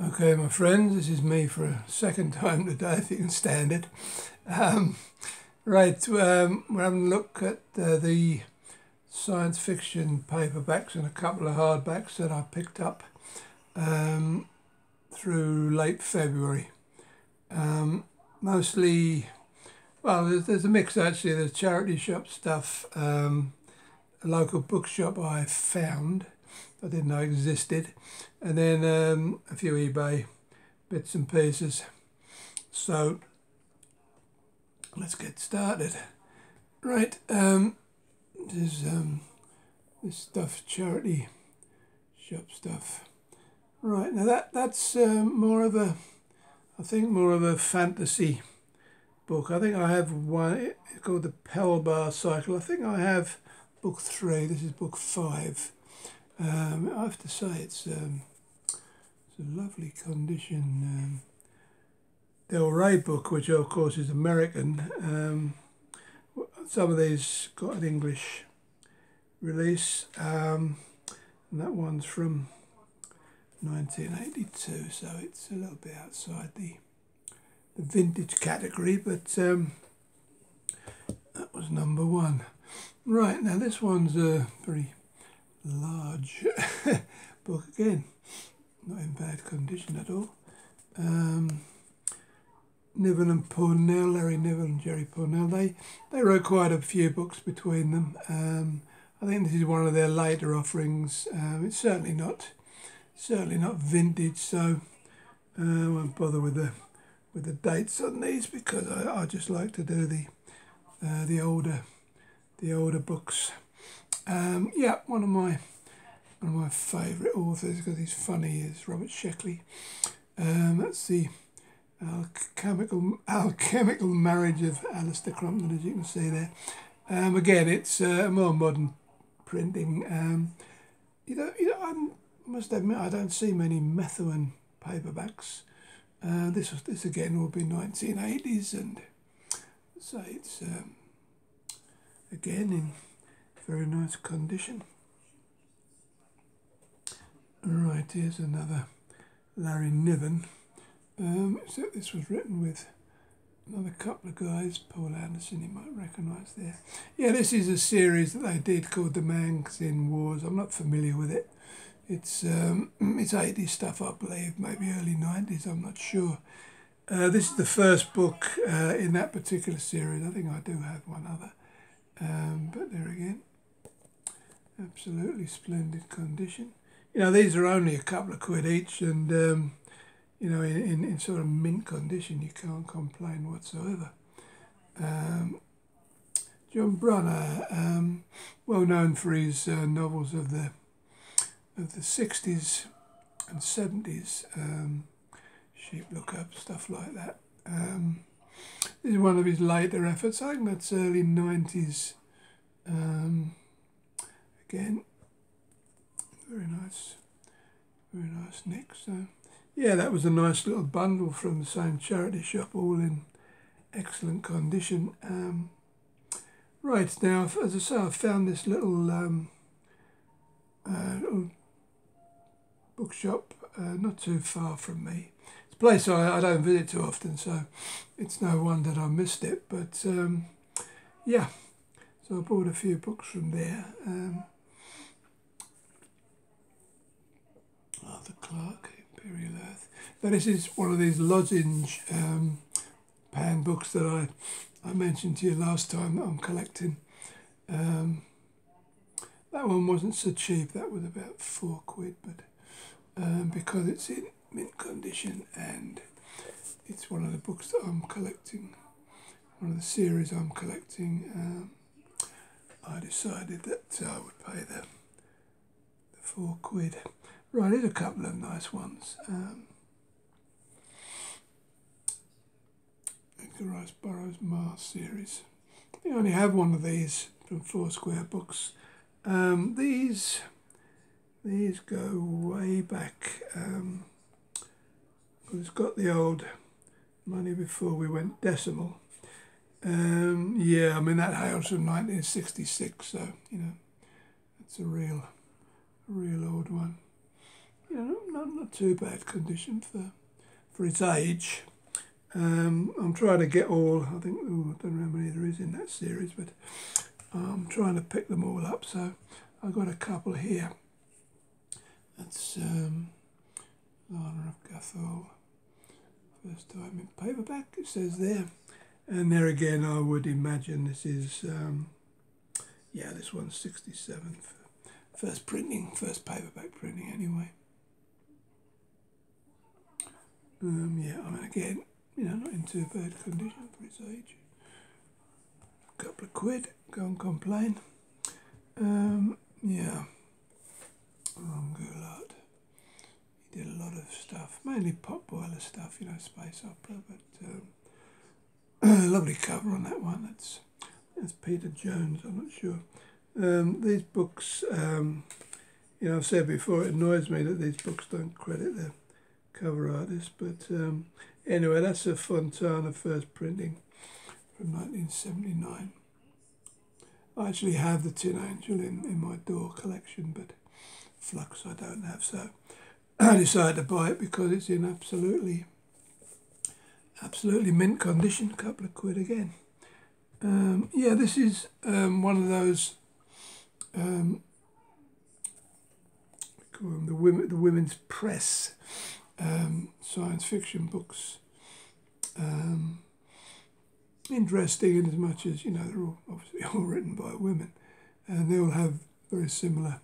Okay, my friends, this is me for a second time today, if you can stand it. We're having a look at the science fiction paperbacks and a couple of hardbacks that I picked up through late February. Mostly, well, there's a mix actually. There's charity shop stuff, a local bookshop I found I didn't know existed, and then a few eBay bits and pieces. So let's get started. Right, there's this stuff, charity shop stuff. Right, now that's more of a, I think more of a fantasy book. I think I have one, it's called the Pell Bar Cycle. I think I have book 3. This is book 5. I have to say it's a lovely condition. Del Rey book, which of course is American. Some of these got an English release, and that one's from 1982, so it's a little bit outside the vintage category, but that was number 1. Right, now this one's a very large book again, not in bad condition at all. Niven and Pournelle, Larry Niven and Jerry Pournelle, they wrote quite a few books between them. I think this is one of their later offerings. It's certainly not vintage, so I won't bother with the dates on these, because I just like to do the older books. Yeah, one of my favourite authors, because he's funny, is Robert Sheckley. That's the alchemical marriage of Alistair Crumpton, as you can see there. Again, it's a more modern printing. I must admit, I don't see many Methuen paperbacks. This again will be 1980s, and so it's again in very nice condition. Right, here's another Larry Niven. So this was written with another couple of guys, Paul Anderson, you might recognise there. Yeah, this is a series that they did called The Manx in Wars. I'm not familiar with it. It's 80s stuff, I believe, maybe early 90s, I'm not sure. This is the first book in that particular series. I think I do have one other. But there again, absolutely splendid condition. You know, these are only a couple of quid each, and you know, in sort of mint condition, you can't complain whatsoever. John Brunner, well known for his novels of the 60s and 70s, Sheep Look Up, stuff like that. This is one of his later efforts. I think that's early 90s. Again, very nice nick. So yeah, that was a nice little bundle from the same charity shop, all in excellent condition. Right, now, as I say, I found this little little bookshop not too far from me. It's a place I don't visit too often, so it's no wonder that I missed it. But yeah, so I bought a few books from there. Arthur Clarke, Imperial Earth. Now this is one of these lozenge pan books that I mentioned to you last time that I'm collecting. That one wasn't so cheap. That was about 4 quid, but because it's in mint condition and it's one of the books that I'm collecting, one of the series I'm collecting, I decided that I would pay the 4 quid. Right, here's a couple of nice ones. Edgar Rice Burroughs Mars series. I think I only have one of these from Foursquare Books. These go way back. It's got the old money before we went decimal. Yeah, I mean that hails from 1966, so you know it's a real old one. not too bad condition for its age. I'm trying to get all, I think, I don't know how many there is in that series, but I'm trying to pick them all up. So I've got a couple here. That's Lana of Gathol, first time in paperback, it says there. And there again, I would imagine this is, this one's 67, first paperback printing anyway. Again, not in too bad condition for its age. A couple of quid, can't complain. Goulart. He did a lot of stuff, mainly pot boiler stuff, space opera, but lovely cover on that one. That's Peter Jones, I'm not sure. These books, I've said before, it annoys me that these books don't credit the cover artist, but anyway, that's a Fontana first printing from 1979. I actually have the Tin Angel in my door collection, but Flux I don't have, so I decided to buy it because it's in absolutely mint condition. A couple of quid again. This is one of those we call them the women's press science fiction books. Interesting in as much as they're obviously all written by women, and they all have very similar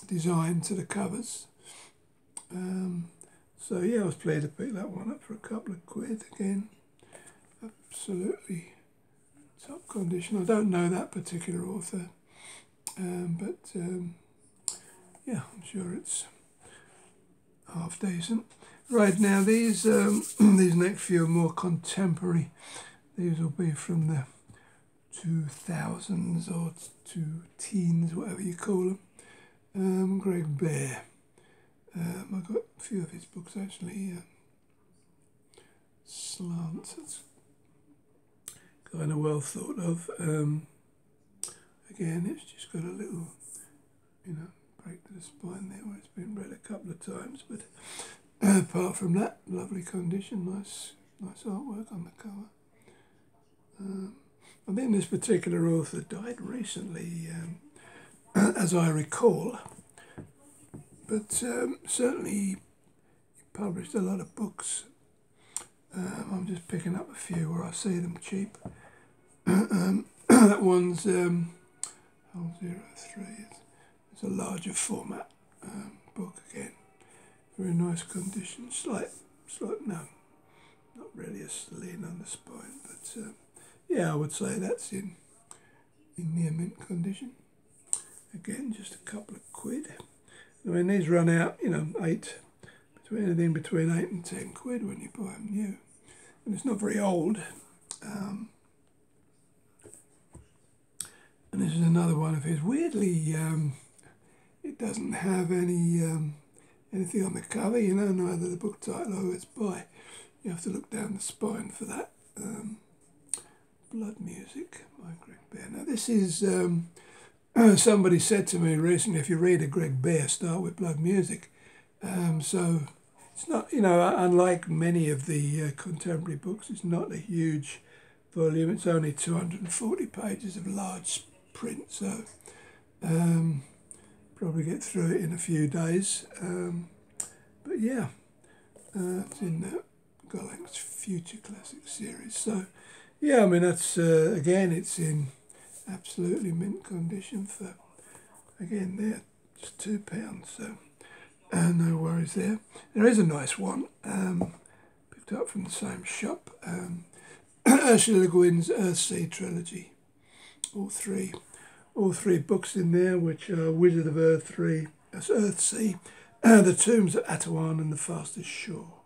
design to the covers. I was pleased to pick that one up for a couple of quid again. Absolutely top condition. I don't know that particular author, but I'm sure it's half decent. Right, now these these next few are more contemporary. These will be from the 2000s or teens, whatever you call them. Greg Bear. I've got a few of his books actually. Slant. It's kind of well thought of. Again, it's just got a little, break to the spine there where it's been read a couple of times, but apart from that, lovely condition, nice artwork on the cover. I think this particular author died recently, as I recall, but certainly he published a lot of books. I'm just picking up a few where I see them cheap. That one's 003. It's a larger format book again. Very nice condition. Slight, no, not really a sling on the spine, but I would say that's in near mint condition. Again, just a couple of quid. I mean, these run out, anything between 8 and 10 quid when you buy them new, and it's not very old. And this is another one of his. Weirdly, it doesn't have anything on the cover, neither the book title or who it's by. You have to look down the spine for that. Blood Music by Greg Bear. Now this is, somebody said to me recently, if you read a Greg Bear, start with Blood Music. So it's not, unlike many of the contemporary books, it's not a huge volume. It's only 240 pages of large print, so probably get through it in a few days. But it's in the Golank's Future Classics series. So that's again, it's in absolutely mint condition for, again, there, just £2. So no worries there. There is a nice one, picked up from the same shop. Ursula Le Guin's Earthsea trilogy. All three books in there, which are Wizard of Earthsea, The Tombs of Atuan, and The Fastest Shore.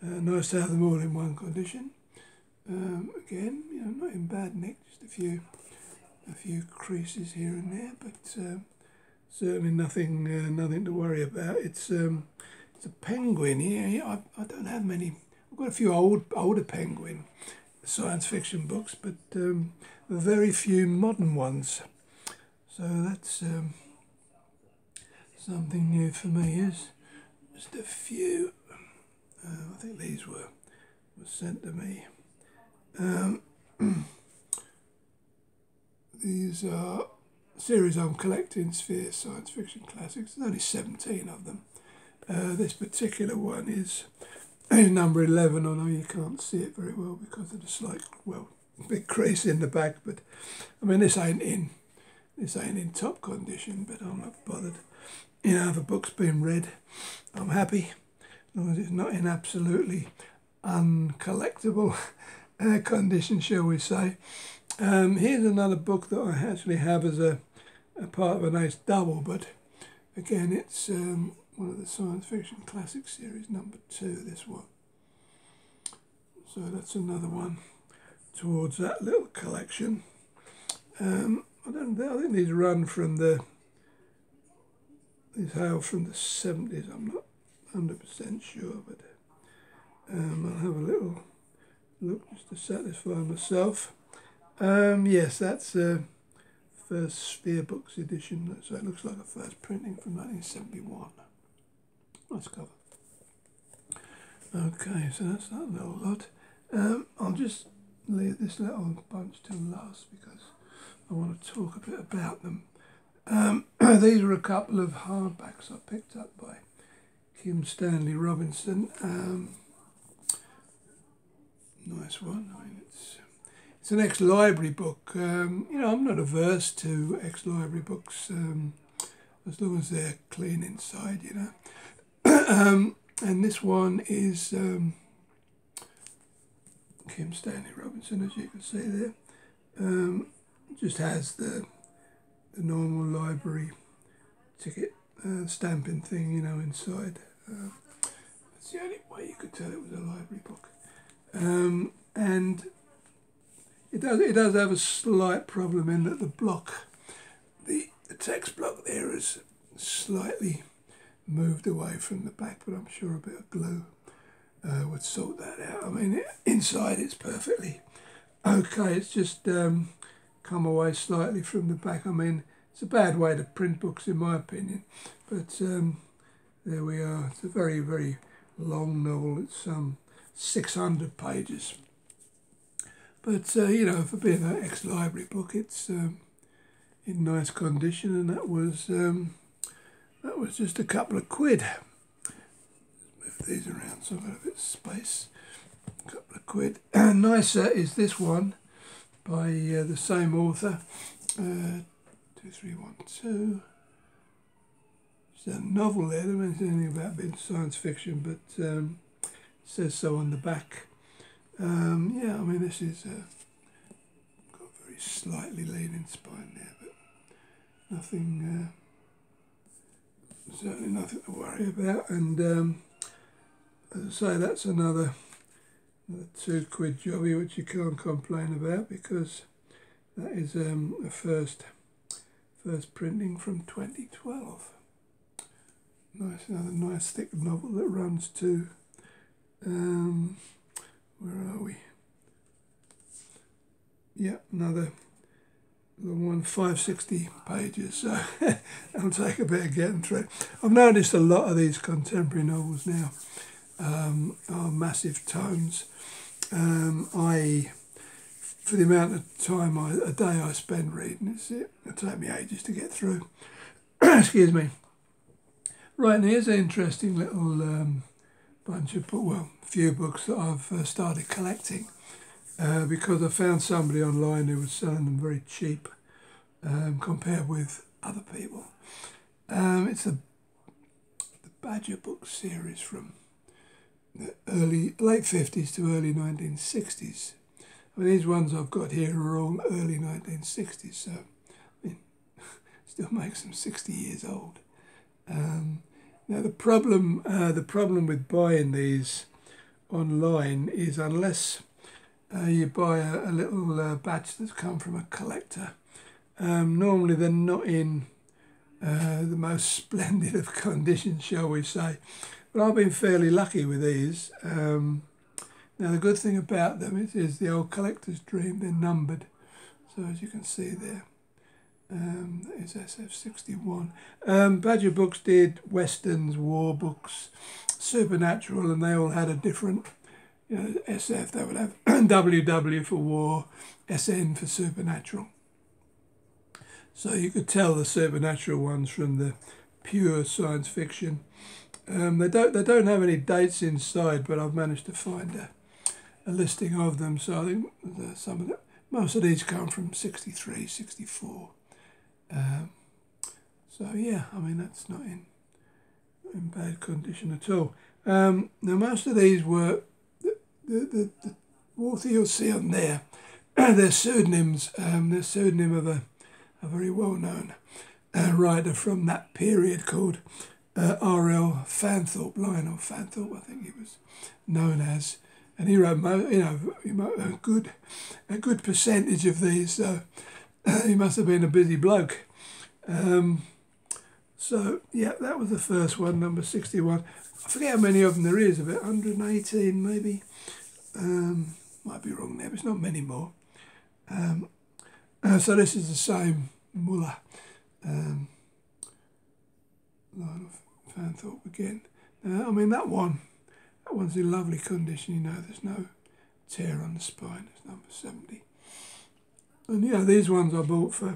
Nice to have them all in one condition. Again, not in bad nick, just a few creases here and there, but certainly nothing to worry about. It's a Penguin here. I don't have many. I've got a few older Penguin science fiction books, but very few modern ones. So that's something new for me is just a few. I think these were sent to me. These are a series I'm collecting, Sphere Science Fiction Classics. There's only 17 of them. This particular one is number 11. I know you can't see it very well because of the slight, well, big crease in the back, but I mean this ain't in top condition, but I'm not bothered. You know, if a book's been read, I'm happy, as long as it's not in absolutely uncollectible condition, shall we say. Here's another book that I actually have as a part of a nice double, but again it's one of the Science Fiction Classic series, number 2, this one. So that's another one towards that little collection. I think these run from these hail from the 70s, I'm not 100% sure, but I'll have a little look just to satisfy myself. Yes, that's first Sphere Books edition, so it looks like a first printing from 1971. Nice cover. Okay, so that's that little lot. I'll just leave this little bunch till last because I want to talk a bit about them. These are a couple of hardbacks I picked up by Kim Stanley Robinson. Nice one. I mean, it's an ex-library book. You know, I'm not averse to ex-library books as long as they're clean inside, you know. And this one is Kim Stanley Robinson, as you can see there. Just has the normal library ticket stamping thing, you know, inside. That's the only way you could tell it was a library book. And it does have a slight problem in that the block, the text block there is slightly moved away from the back, but I'm sure a bit of glue would sort that out. I mean, inside it's perfectly okay. It's just come away slightly from the back. I mean, it's a bad way to print books in my opinion, but there we are. It's a very, very long novel. It's 600 pages. But, you know, for being an ex-library book, it's in nice condition, and that was just a couple of quid. Move these around so I've got a bit of space. A couple of quid. Nicer is this one by the same author, 2312. It's a novel there. I don't know anything about being science fiction, but it says so on the back. Yeah, I mean, this is got a very slightly leaning spine there, but nothing, certainly nothing to worry about. And as I say, that's another £2 jobby, which you can't complain about because that is a first printing from 2012. Another nice thick novel that runs to. Where are we? Yeah, another little one, 560 pages, so it'll take a bit of getting through. I've noticed a lot of these contemporary novels now are massive tomes. For the amount of time a day I spend reading, it'll take me ages to get through. Excuse me. Right, and here's an interesting little bunch of few books that I've started collecting because I found somebody online who was selling them very cheap compared with other people. It's the Badger book series from the late 50s to early 1960s. I mean, these ones I've got here are all early 1960s, so I mean, still makes them 60 years old. Now the problem with buying these online is unless you buy a little batch that's come from a collector, normally they're not in the most splendid of conditions, shall we say. But I've been fairly lucky with these. Now the good thing about them is the old collector's dream, they're numbered. So as you can see there, That is SF61. Badger Books did westerns, war books, supernatural, and they all had a different, SF. They would have WW for war, SN for supernatural. So you could tell the supernatural ones from the pure science fiction. They don't have any dates inside, but I've managed to find a listing of them. So I think most of these come from 63, 64. So yeah, I mean that's not in bad condition at all. Now most of these were the author you'll see on there. They're pseudonyms. They're pseudonym of a very well-known writer from that period called R.L. Fanthorpe, Lionel Fanthorpe, I think he was known as, and he wrote a good percentage of these. So he must have been a busy bloke. So yeah, that was the first one, number 61. I forget how many of them there is, about 118 maybe. Might be wrong there, but it's not many more. So this is the same Muller, line of Fanthorpe again. I mean that one's in lovely condition. There's no tear on the spine. It's number 70. And these ones I bought for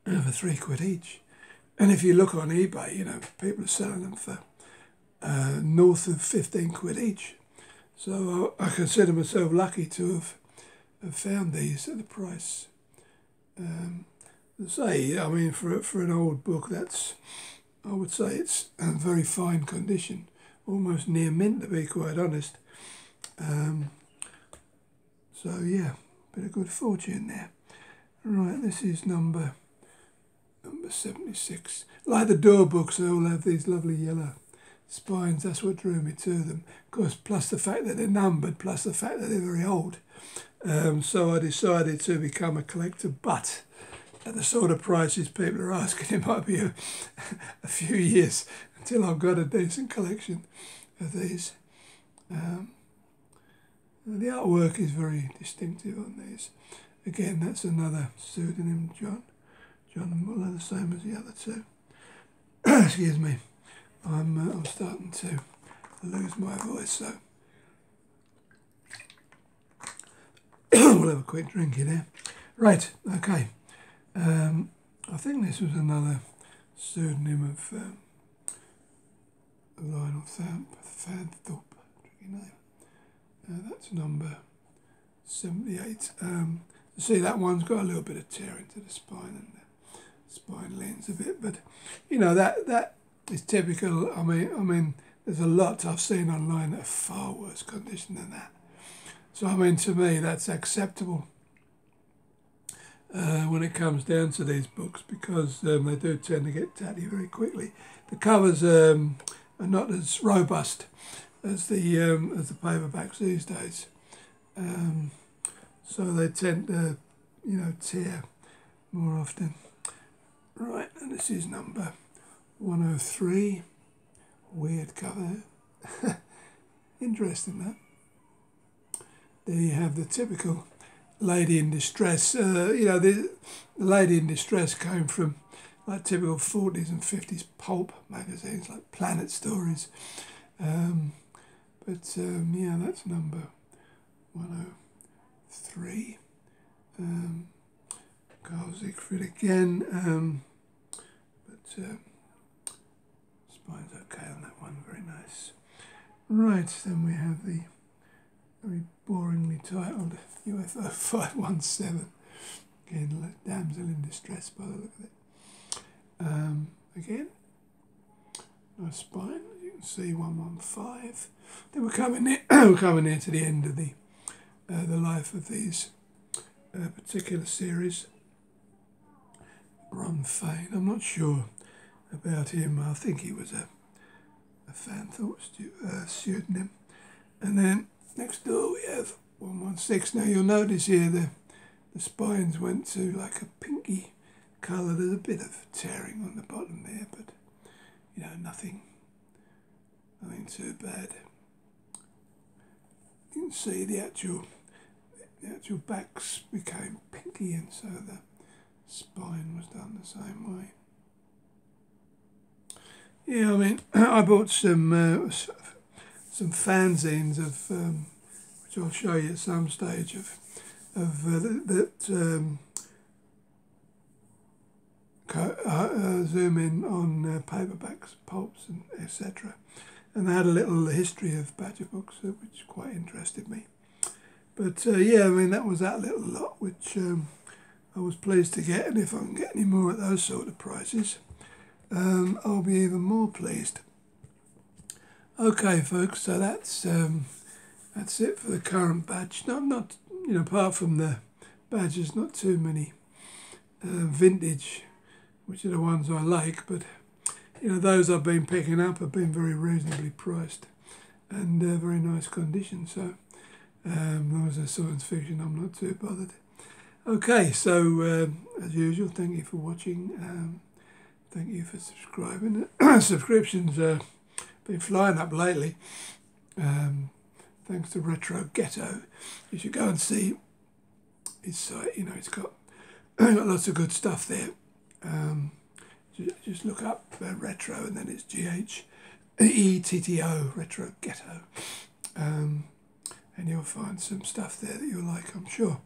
£3 each. And if you look on eBay, people are selling them for north of £15 each. So I consider myself lucky to have found these at the price. I mean, for an old book, I would say it's in very fine condition, almost near mint to be quite honest. So yeah, bit of good fortune there. Right, this is number 76. Like the door books, they all have these lovely yellow spines. That's what drew me to them. Of course, plus the fact that they're numbered, plus the fact that they're very old. So I decided to become a collector, but at the sort of prices people are asking, it might be a few years until I've got a decent collection of these. The artwork is very distinctive on these. Again, that's another pseudonym, John Muller, the same as the other two. Excuse me, I'm starting to lose my voice, so we'll have a quick drink here now. Right, okay. I think this was another pseudonym of Lionel Fanthorpe, tricky name. That's number 78. See, that one's got a little bit of tear into the spine, and the spine leans a bit, but that is typical. I mean, there's a lot I've seen online that are far worse condition than that. So I mean, to me, that's acceptable when it comes down to these books, because they do tend to get tatty very quickly. The covers are not as robust as the paperbacks these days, so they tend to tear more often. Right, and this is number 103. Weird cover. Interesting, that. There you have the typical lady in distress. The lady in distress came from like typical 40s and 50s pulp magazines like Planet Stories. Yeah, that's number 103. Carl Siegfried again. Spine's okay on that one, very nice. Right, then we have the very boringly titled UFO 517. Again, like damsel in distress by the look of it. Again, nice spine, as you can see, 115. Then we're coming near to the end of the life of these particular series. Ron Fane, I'm not sure about him. I think he was a Fanthorpe pseudonym. And then next door we have 116. Now you'll notice here the spines went to like a pinky colour. There's a bit of tearing on the bottom there, but nothing too bad. You can see the actual backs became pinky, and so the spine was done the same way. Yeah, I mean, I bought some fanzines of which I'll show you at some stage zoom in on paperbacks, pulps, and etc. And they had a little history of Badger books, which quite interested me. But yeah, I mean, that was that little lot, which I was pleased to get, and if I can get any more at those sort of prices, I'll be even more pleased. Okay, folks, so that's it for the current batch. Not you know, apart from the badges, not too many vintage, which are the ones I like, but you know, those I've been picking up have been very reasonably priced and very nice condition. So those are science fiction, I'm not too bothered. Okay, so as usual, thank you for watching. Thank you for subscribing. Subscriptions been flying up lately. Thanks to Retro Ghetto. You should go and see his site. You know, it's got lots of good stuff there. Just look up Retro, and then it's GHETTO, Retro Ghetto, and you'll find some stuff there that you'll like, I'm sure.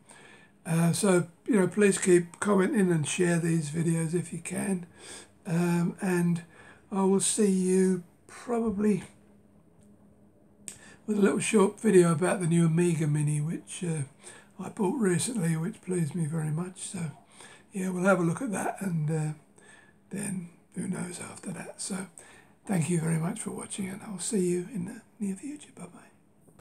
So, you know, please keep commenting and share these videos if you can. And I will see you probably with a little short video about the new Amiga Mini, which I bought recently, which pleased me very much. So, yeah, we'll have a look at that, and then who knows after that. So, thank you very much for watching, and I'll see you in the near future. Bye-bye.